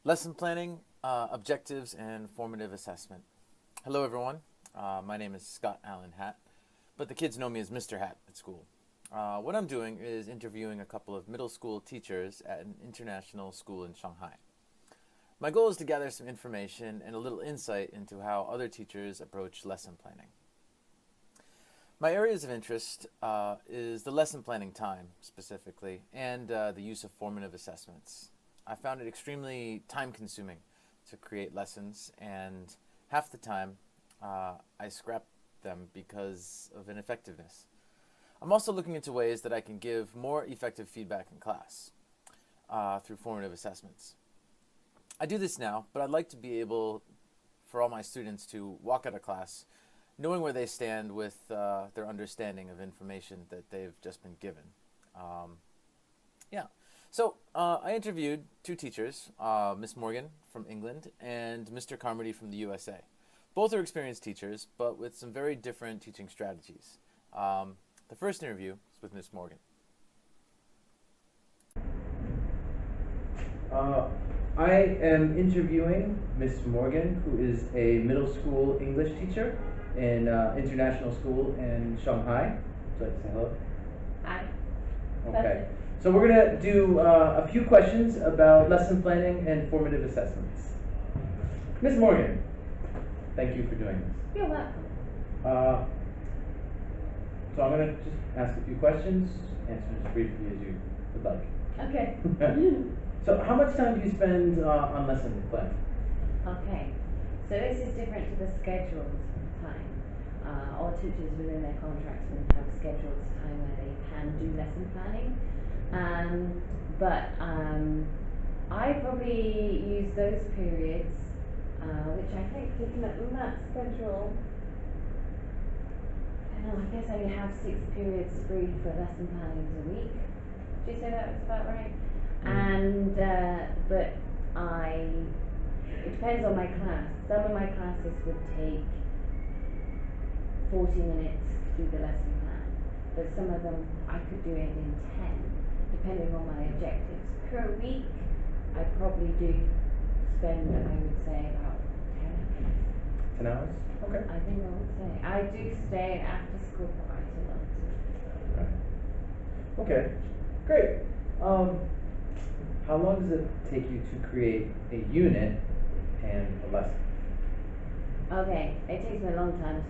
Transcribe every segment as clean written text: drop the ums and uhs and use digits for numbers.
Lesson planning, objectives, and formative assessment. Hello, everyone. My name is Scott Allen Hatt, but the kids know me as Mr. Hatt at school. What I'm doing is interviewing a couple of middle school teachers at an international school in Shanghai. My goal is to gather some information and a little insight into how other teachers approach lesson planning. My areas of interest is the lesson planning time, specifically, and the use of formative assessments. I found it extremely time-consuming to create lessons, and half the time I scrap them because of ineffectiveness. I'm also looking into ways that I can give more effective feedback in class through formative assessments. I do this now, but I'd like to be able for all my students to walk out of class knowing where they stand with their understanding of information that they've just been given. So I interviewed two teachers, Miss Morgan from England and Mr. Carmody from the USA. Both are experienced teachers, but with some very different teaching strategies. The first interview is with Miss Morgan. I am interviewing Miss Morgan, who is a middle school English teacher in international school in Shanghai. Would you like to say hello? Hi. Okay. So we're going to do a few questions about lesson planning and formative assessments. Miss Morgan, thank you for doing this. You're welcome. So I'm going to just ask a few questions, answer as briefly as you would like. Okay. So how much time do you spend on lesson planning? Okay. So this is different to the scheduled time. All teachers within their contracts will have scheduled time where they can do lesson planning. But I probably use those periods, which I think looking at that schedule, I guess I have 6 periods free for lesson planning a week. Did you say that was about right? And but it depends on my class. Some of my classes would take 40 minutes to do the lesson plan, but some of them I could do it in 10, depending on my objectives. Per week, I probably do spend, I would say, about 10 hours. 10 hours? Okay. I think I would say. I do stay after school quite a lot. Okay, great. How long does it take you to create a unit and a lesson? Okay, it takes me a long time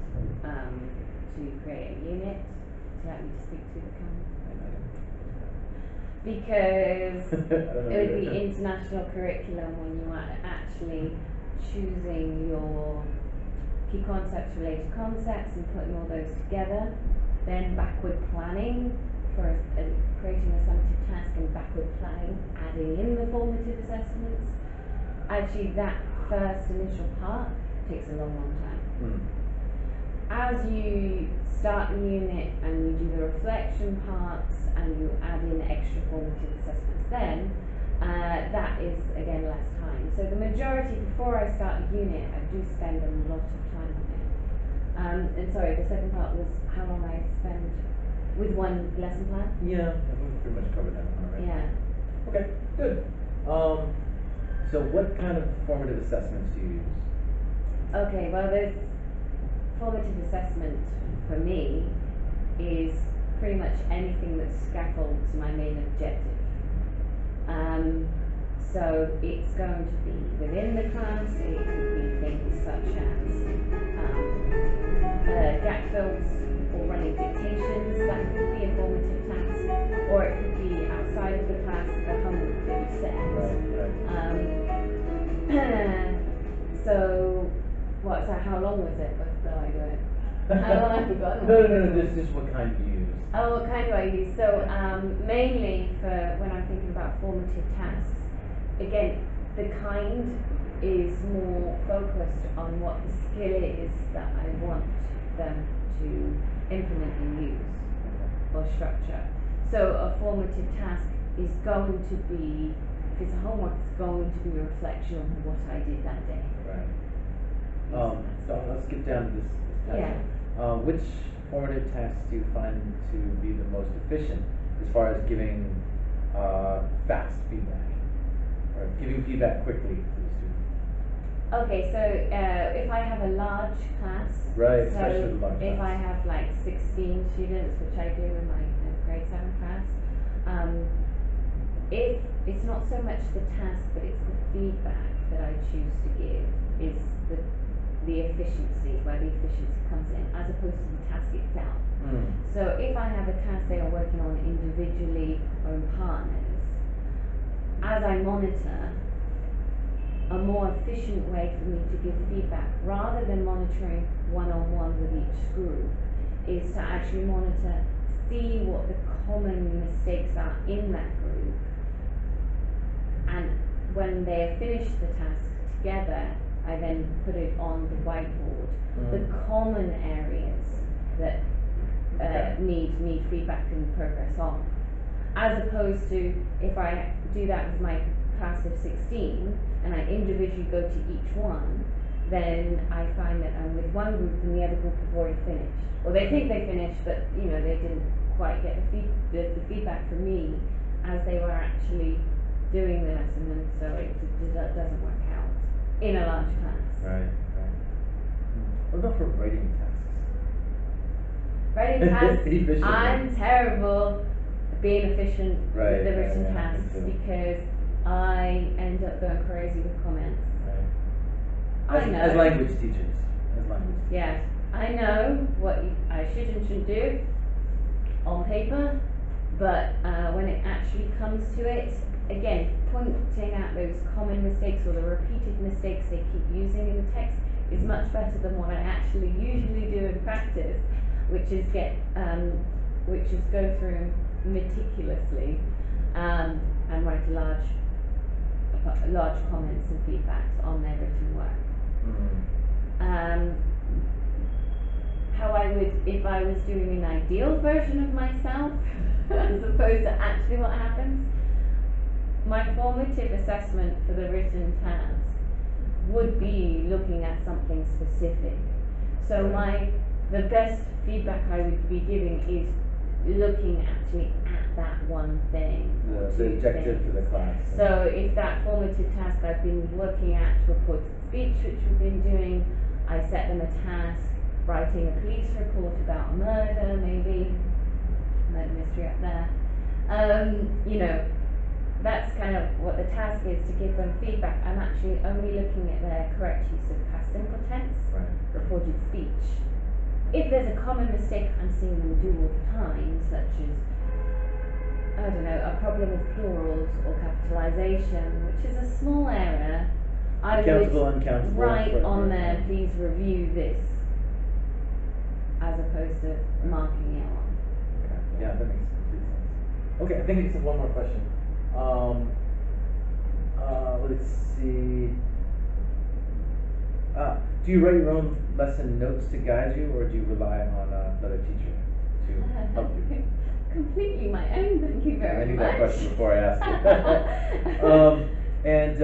to create a unit. Would you like me to speak to the camera? Because it would be international curriculum when you are actually choosing your key concepts, related concepts, and putting all those together. Then backward planning for creating a summative task, and backward planning, adding in the formative assessments. Actually, that first initial part takes a long, long time. As you start the unit and you do the reflection parts and you add in extra formative assessments, then that is again less time. So the majority, before I start a unit, I do spend a lot of time on it. And sorry, the second part was how long I spend with one lesson plan? Yeah, we've pretty much covered that one already. Yeah. Okay, good. So what kind of formative assessments do you use? Okay, well, there's formative assessment for me is pretty much anything that scaffolds my main objective. So it's going to be within the class. It could be things such as gap fills or running dictations. That could be a formative task, or it could be outside of the class, the homework that you set. So how long was it before I do it? How long have you got? No, this is what kind you use. Oh, what kind do I use? So mainly for when I'm thinking about formative tasks, again, the kind is more focused on what the skill is that I want them to implement and use or structure. So a formative task is going to be, if it's a homework, it's going to be a reflection of what I did that day. Right. So let's get down to this task. Yeah. Which formative tasks do you find to be the most efficient as far as giving fast feedback? or giving feedback quickly to the student? Okay, so if I have a large class, Right, so especially the large if I class. have like 16 students, which I do in my grade 7 class, if it's not so much the task, but it's the feedback that I choose to give is the efficiency, where the efficiency comes in, as opposed to the task itself. So if I have a task they are working on individually or in partners, as I monitor, a more efficient way for me to give feedback, rather than monitoring one-on-one with each group, is to actually monitor, see what the common mistakes are in that group, and when they have finished the task together, I then put it on the whiteboard. The common areas that Okay. need feedback and progress on, as opposed to if I do that with my class of 16 and I individually go to each one, then I find that I'm with one group and the other group have already finished, or they think they finished, but you know they didn't quite get the feedback from me as they were actually doing the lesson, and so it doesn't work out in a large class. Right. What about for writing tasks? Writing tasks, Efficiently. I'm terrible at being efficient Right, with the right, written yeah, me tasks too. because I end up going crazy with comments. Right. I know. As language teachers. As language teachers. Yes, I know what I should and shouldn't do on paper, but when it actually comes to it, again, pointing out those common mistakes or the repeated mistakes they keep using in the text is much better than what I actually usually do in practice, which is go through meticulously and write large comments and feedbacks on their written work. How I would, if I was doing an ideal version of myself, as opposed to actually what happens, my formative assessment for the written task would be looking at something specific. So the best feedback I would be giving is looking actually at that one thing. The objective for the class. So if that formative task I've been looking at reported speech, which we've been doing, I set them a task, writing a police report about a murder, maybe, murder mystery up there. You know, that's kind of what the task is, to give them feedback. I'm actually only looking at their correct use of past simple tense, reported speech. If there's a common mistake I'm seeing them do all the time, such as, I don't know, a problem with plurals or capitalization, which is a small error, I Countable, would uncountable, write whatever, on there, yeah. please review this, as opposed to marking it on. Okay. Yeah, that makes complete sense. Okay, I I think think it's it's one more question. let's see. Do you write your own lesson notes to guide you, or do you rely on another teacher to help you? Completely my own, thank you very I knew much. that question before I asked you. And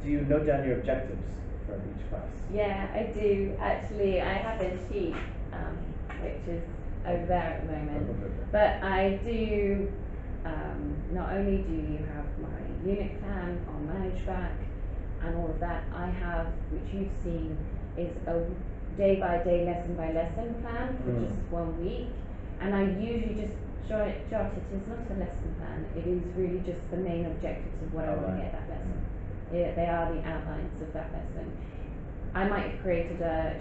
do you note down your objectives for each class? Yeah, I do. Actually, I have a sheet, which is over there at the moment. But I do, not only do you have my unit plan on ManageBack and all of that, I have, which you've seen, is a day by day, lesson by lesson plan for just 1 week. And I usually just jot it as not a lesson plan, it is really just the main objectives of what I want to get that lesson. Yeah, they are the outlines of that lesson. I might have created a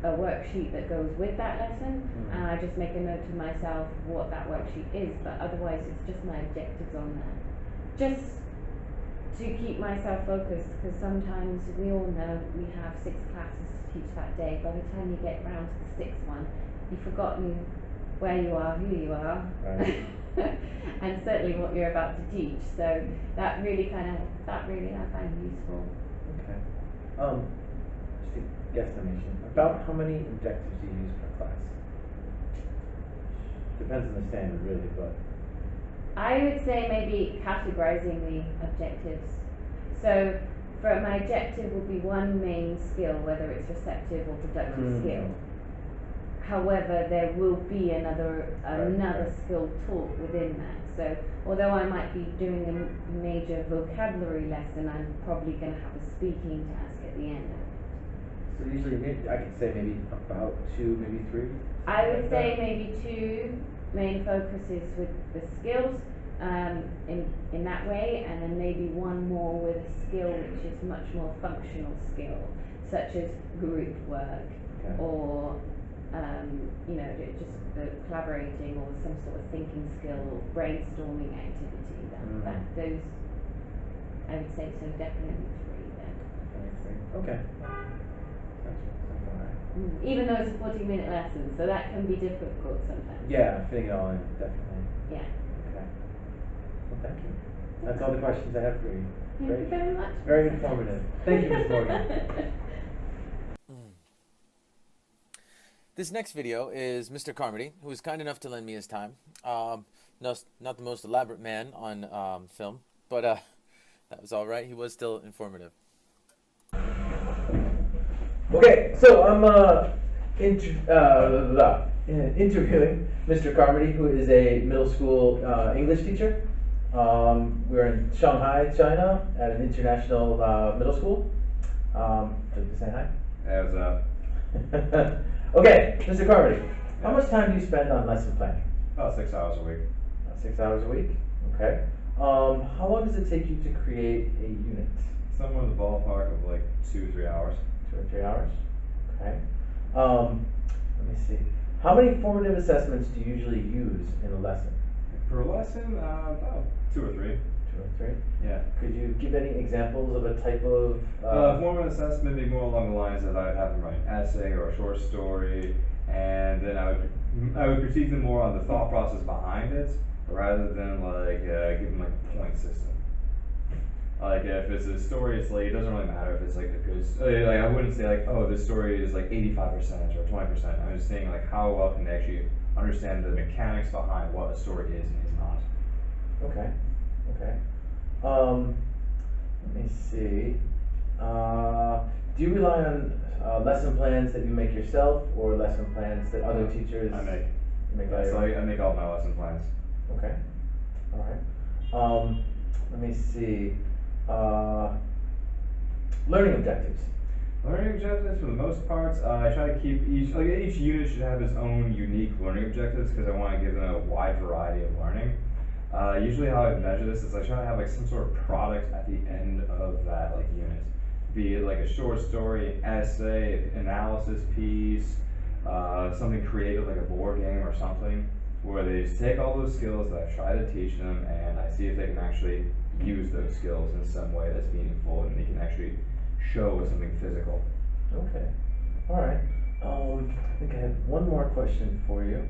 worksheet that goes with that lesson, and I just make a note to myself what that worksheet is, but otherwise it's just my objectives on there. Just to keep myself focused, because sometimes we all know we have 6 classes to teach that day. By the time you get round to the 6th one, you've forgotten where you are, who you are, Right. and certainly what you're about to teach. So that really I find useful. Okay. Just a guesstimation. About how many objectives do you use per class? Depends on the standard, really, but. I would say maybe categorizing the objectives. So for my objective will be one main skill, whether it's receptive or productive skill. However, there will be another right. skill taught within that. So although I might be doing a major vocabulary lesson, I'm probably going to have a speaking task at the end of it. So usually, I could say maybe about 2, maybe 3. I would like say that. maybe 2 main focuses with the skills in that way, and then maybe 1 more with a skill which is much more functional skill, such as group work Okay. or just collaborating or some sort of thinking skill or brainstorming activity. Those I would say so definitely 3 then. Okay. Sounds alright. Even though it's a 40-minute lesson, so that can be difficult sometimes. Yeah, fitting it all in, definitely. Yeah. Okay. Well, thank you. That's all the questions I have for you. Thank Great. you very much. Very informative. Thank you, Ms. Morgan. This next video is Mr. Carmody, who was kind enough to lend me his time. Not the most elaborate man on film, but that was all right. He was still informative. Okay, so I'm interviewing Mr. Carmody, who is a middle school English teacher. We're in Shanghai, China, at an international middle school. Would you say hi? Hey, what's up? Okay, Mr. Carmody, how much time do you spend on lesson planning? About 6 hours a week. About 6 hours a week. Okay. How long does it take you to create a unit? Somewhere in the ballpark of like 2-3 hours. 2 or 3 hours. Okay. Let me see. How many formative assessments do you usually use in a lesson? Per lesson, about 2 or 3. 2 or 3. Yeah. Could you give any examples of a type of? Formative assessment would be more along the lines that I would have them write an essay or a short story, and then I would critique them more on the thought process behind it, rather than like give them like a point system. Like if it's a story, it's like it doesn't really matter if it's like a good. Like I wouldn't say like, oh, this story is like 85% or 20%. I'm just saying like how well can they actually understand the mechanics behind what a story is and is not. Okay. Okay. Let me see. Do you rely on lesson plans that you make yourself, or lesson plans that other teachers I make. make? So I make all my lesson plans. Okay. All right. Let me see. Learning objectives. Learning objectives, for the most part, I try to keep each unit should have its own unique learning objectives because I want to give them a wide variety of learning. Usually how I measure this is I try to have like some sort of product at the end of that like unit. Be it like a short story, an essay, analysis piece, something creative like a board game or something, where they just take all those skills that I try to teach them and I see if they can actually use those skills in some way that's meaningful and they can actually show with something physical. Okay. All right. I think I have one more question for you.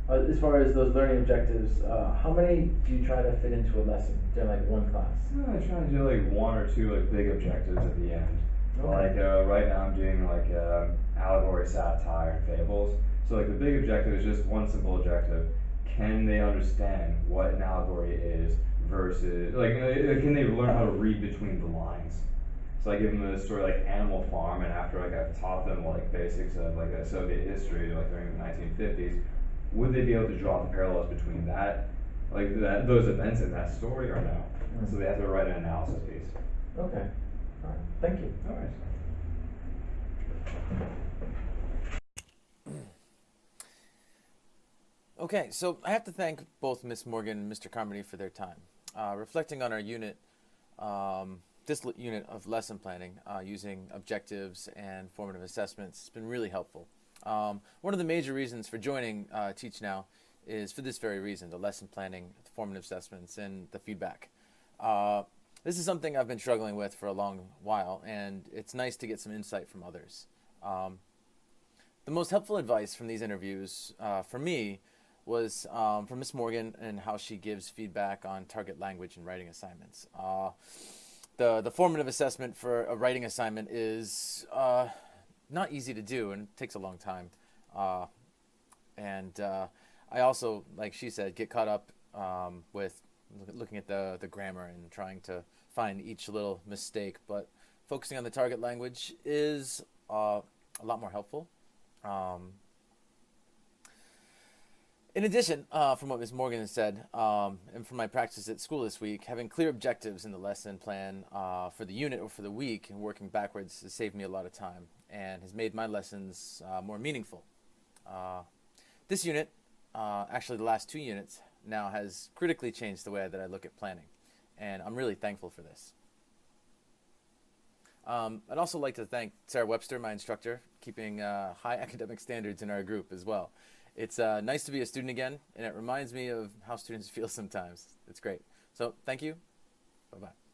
As far as those learning objectives, how many do you try to fit into a lesson during like one class? I try to do like 1 or 2 like big objectives at the end. Okay. Like right now I'm doing like allegory, satire, and fables. So like the big objective is just one simple objective. Can they understand what an allegory is versus like can they learn how to read between the lines? So I give them a story like Animal Farm, and after like I've taught them like basics of like a Soviet history like during the 1950s, would they be able to draw the parallels between that, like those events in that story or no? So they have to write an analysis piece. Okay. All right. Thank you. All right. Okay, so I have to thank both Miss Morgan and Mr. Carmody for their time. Reflecting on our unit, this unit of lesson planning using objectives and formative assessments has been really helpful. One of the major reasons for joining Teach Now is for this very reason, the lesson planning, the formative assessments, and the feedback. This is something I've been struggling with for a long while, and it's nice to get some insight from others. The most helpful advice from these interviews for me was from Miss Morgan and how she gives feedback on target language and writing assignments. The formative assessment for a writing assignment is not easy to do and it takes a long time. I also, like she said, get caught up with looking at the grammar and trying to find each little mistake. But focusing on the target language is a lot more helpful. In addition, from what Ms. Morgan has said, and from my practice at school this week, having clear objectives in the lesson plan for the unit or for the week and working backwards has saved me a lot of time and has made my lessons more meaningful. This unit, actually the last 2 units, now has critically changed the way that I look at planning, and I'm really thankful for this. I'd also like to thank Sarah Webster, my instructor, keeping high academic standards in our group as well. It's nice to be a student again, and it reminds me of how students feel sometimes. It's great. So thank you. Bye-bye.